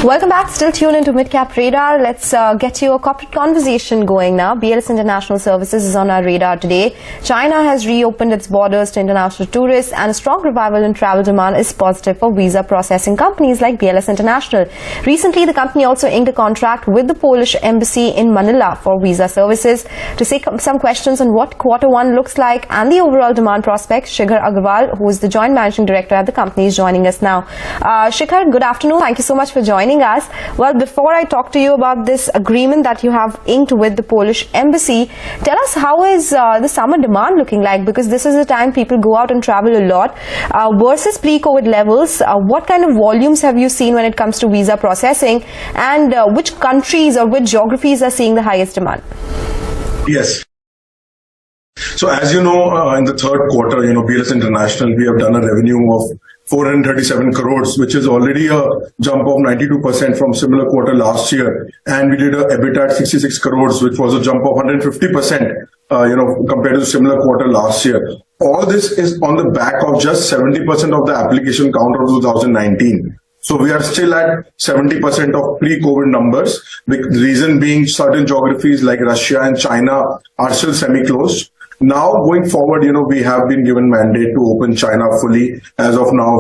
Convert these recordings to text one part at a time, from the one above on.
Welcome back. Still tuned into Midcap Radar. Let's get you a corporate conversation going now. BLS International Services is on our radar today. China has reopened its borders to international tourists, and a strong revival in travel demand is positive for visa processing companies like BLS International. Recently, the company also inked a contract with the Polish embassy in Manila for visa services. To take some questions on what Q1 looks like and the overall demand prospects, Shikhar Aggarwal, who is the joint managing director at the company, is joining us now. Shikhar, good afternoon. Thank you so much for joining us. Well, before I talk to you about this agreement that you have inked with the Polish embassy, tell us how is the summer demand looking like, because this is the time people go out and travel a lot versus pre-COVID levels. What kind of volumes have you seen when it comes to visa processing, and which countries or which geographies are seeing the highest demand? Yes. So as you know, in the third quarter, BLS International, we have done a revenue of 437 crores, which is already a jump of 92% from similar quarter last year. And we did a EBITDA at 66 crores, which was a jump of 150%, compared to the similar quarter last year. All this is on the back of just 70% of the application count of 2019. So we are still at 70% of pre-COVID numbers, with the reason being certain geographies like Russia and China are still semi-closed. Now, going forward, we have been given mandate to open China fully. As of now,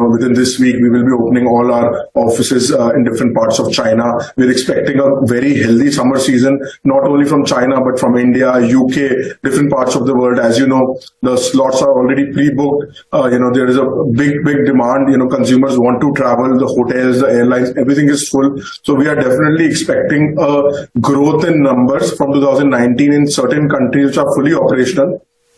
within this week, we will be opening all our offices in different parts of China. We're expecting a very healthy summer season, not only from China, but from India, UK, different parts of the world. As you know, the slots are already pre-booked. There is a big demand. Consumers want to travel, the hotels, the airlines, everything is full. So we are definitely expecting a growth in numbers from 2019 in certain countries which are fully operational.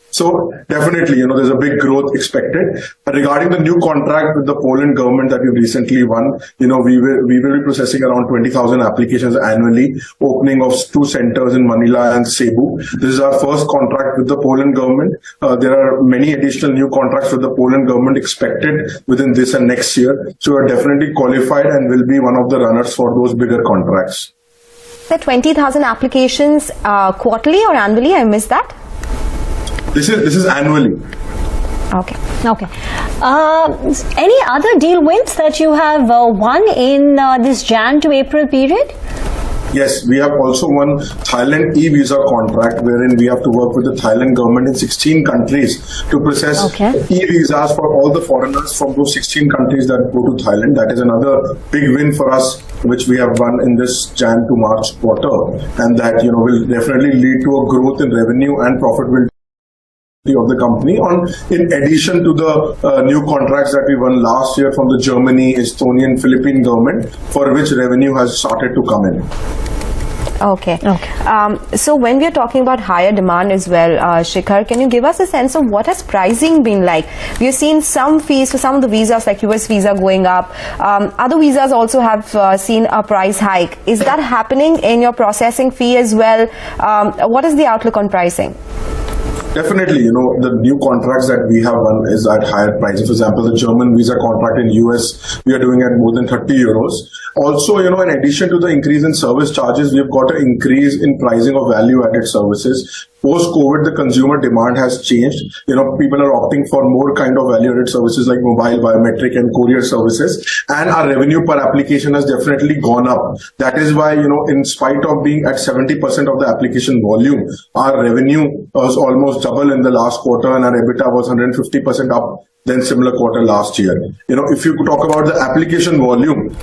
So definitely, there's a big growth expected. Regarding the new contract with the Poland government that we recently won, we will be processing around 20,000 applications annually, opening of 2 centers in Manila and Cebu. This is our first contract with the Poland government. There are many additional new contracts with the Poland government expected within this and next year. So we're definitely qualified and will be one of the runners for those bigger contracts. The 20,000 applications quarterly or annually? I missed that. This is annually. Okay. Any other deal wins that you have won in this Jan to April period? Yes, we have also won Thailand e-visa contract, wherein we have to work with the Thailand government in 16 countries to process e-visas for all the foreigners from those 16 countries that go to Thailand. That is another big win for us, which we have won in this Jan to March quarter, and that will definitely lead to a growth in revenue and profitability of the company, in addition to the new contracts that we won last year from the Germany, Estonian, Philippine government, for which revenue has started to come in. Okay. So when we are talking about higher demand as well, Shikhar, can you give us a sense of what has pricing been like? We've seen some fees for some of the visas, like US visa, going up. Other visas also have seen a price hike. Is that happening in your processing fee as well? What is the outlook on pricing? Definitely, the new contracts that we have won is at higher prices. For example, the German visa contract in US, we are doing at more than 30 euros. Also, in addition to the increase in service charges, we've got an increase in pricing of value-added services. Post-COVID, the consumer demand has changed. People are opting for more kind of value-added services like mobile, biometric, and courier services. And our revenue per application has definitely gone up. That is why, in spite of being at 70% of the application volume, our revenue was almost double in the last quarter, and our EBITDA was 150% up than similar quarter last year. If you talk about the application volume,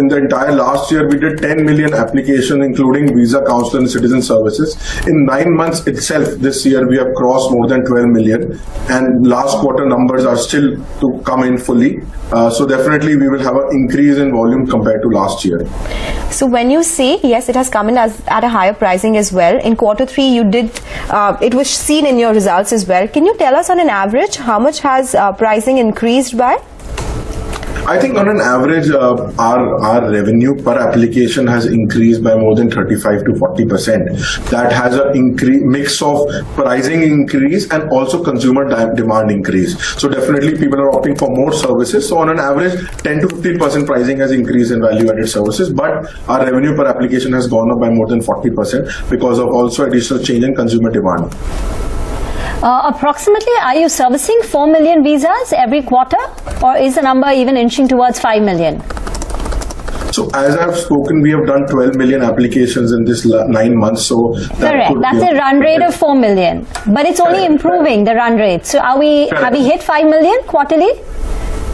in the entire last year, we did 10 million applications, including visa, consular, and citizen services. In 9 months itself, this year, we have crossed more than 12 million. And last quarter numbers are still to come in fully. So definitely, we will have an increase in volume compared to last year. So when you say, yes, it has come in at a higher pricing as well, in Q3, you did, it was seen in your results as well. Can you tell us on an average, how much has pricing increased by? I think on an average, our revenue per application has increased by more than 35 to 40%. That has a mix of pricing increase and also consumer demand increase. So definitely people are opting for more services. So on an average, 10 to 15% pricing has increased in value-added services, but our revenue per application has gone up by more than 40% because of also additional change in consumer demand. Approximately, are you servicing 4 million visas every quarter, or is the number even inching towards 5 million? So as I've spoken, we have done 12 million applications in this 9 months. So correct. That's a run rate of 4 million. But it's only improving the run rate. So have we hit 5 million quarterly?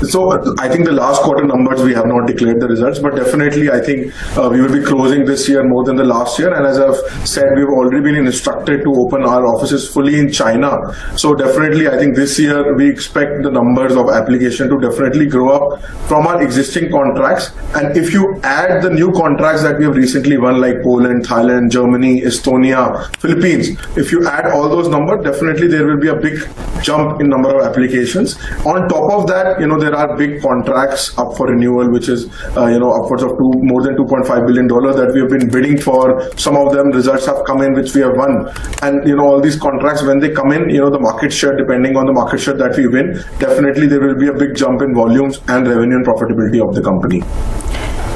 So I think the last quarter numbers, we have not declared the results, but definitely I think we will be closing this year more than the last year. And as I've said, we've already been instructed to open our offices fully in China. So definitely I think this year we expect the numbers of application to definitely grow up from our existing contracts. And if you add the new contracts that we have recently won, like Poland, Thailand, Germany, Estonia, Philippines, if you add all those numbers, definitely there will be a big jump in number of applications. On top of that, there are big contracts up for renewal, which is upwards of more than $2.5 billion that we have been bidding for. Some of them results have come in, which we have won. And all these contracts, when they come in, the market share, depending on the market share that we win, definitely there will be a big jump in volumes and revenue and profitability of the company.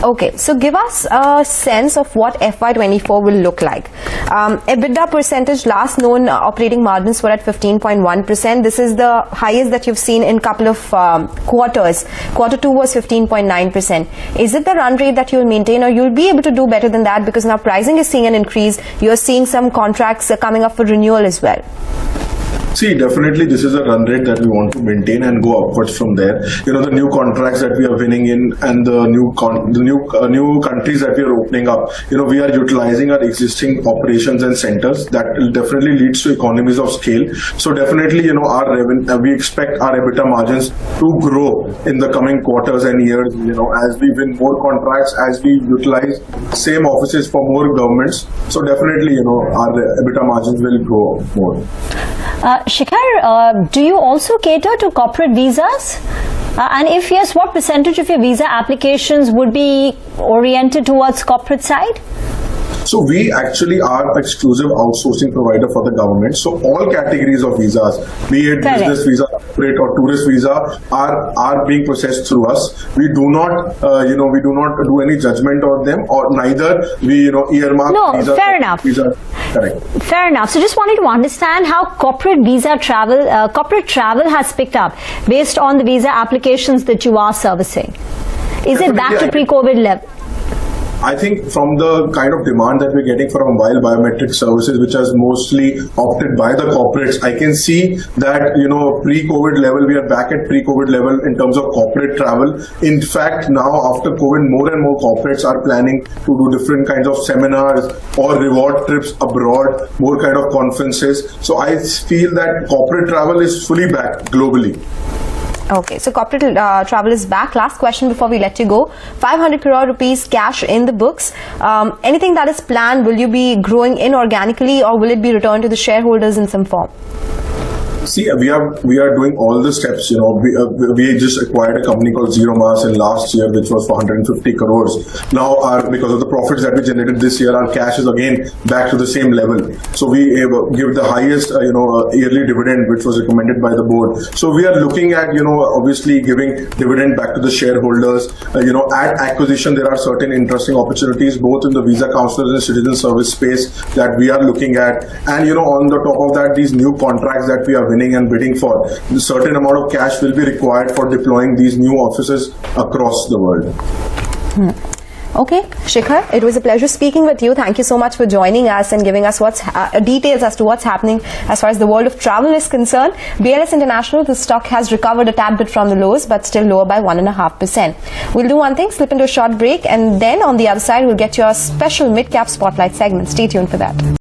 Okay, so give us a sense of what FY24 will look like. EBITDA percentage, last known operating margins were at 15.1%. This is the highest that you've seen in couple of quarters. Quarter 2 was 15.9%. Is it the run rate that you'll maintain, or you'll be able to do better than that, because now pricing is seeing an increase, you're seeing some contracts coming up for renewal as well? See, definitely this is a run rate that we want to maintain and go upwards from there. The new contracts that we are winning in and the new countries that we are opening up, we are utilizing our existing operations and centers. That definitely leads to economies of scale. So definitely, our revenue, we expect our EBITDA margins to grow in the coming quarters and years, as we win more contracts, as we utilize same offices for more governments. So definitely, our EBITDA margins will grow more. Shikhar, do you also cater to corporate visas? And if yes, what percentage of your visa applications would be oriented towards corporate side? So we actually are exclusive outsourcing provider for the government. So all categories of visas, be it business visa, corporate or tourist visa, are being processed through us. We do not, do any judgment on them, or neither we, earmark. No, fair enough. Correct. Fair enough. So just wanted to understand how corporate travel has picked up based on the visa applications that you are servicing. Is it back to pre-COVID level? I think from the kind of demand that we're getting for mobile biometric services, which is mostly opted by the corporates, I can see that, pre-COVID level, we are back at pre-COVID level in terms of corporate travel. In fact, now after COVID, more and more corporates are planning to do different kinds of seminars or reward trips abroad, more kind of conferences. So I feel that corporate travel is fully back globally. Okay, so corporate travel is back. Last question before we let you go. 500 crore rupees cash in the books. Anything that is planned, will you be growing inorganically, or will it be returned to the shareholders in some form? See, we are doing all the steps. We just acquired a company called Zero Mass in last year, which was for 150 crores. Now, because of the profits that we generated this year, our cash is again back to the same level. So we give the highest, yearly dividend, which was recommended by the board. So we are looking at, obviously giving dividend back to the shareholders. At acquisition, there are certain interesting opportunities, both in the visa counselors and citizen service space that we are looking at. And, on the top of that, these new contracts that we are winning and bidding for, a certain amount of cash will be required for deploying these new offices across the world. Okay, Shikhar, it was a pleasure speaking with you. Thank you so much for joining us and giving us details as to what's happening as far as the world of travel is concerned. BLS International, the stock has recovered a tad bit from the lows, but still lower by 1.5%. We'll do one thing, slip into a short break, and then on the other side, we'll get your special mid-cap spotlight segment. Stay tuned for that.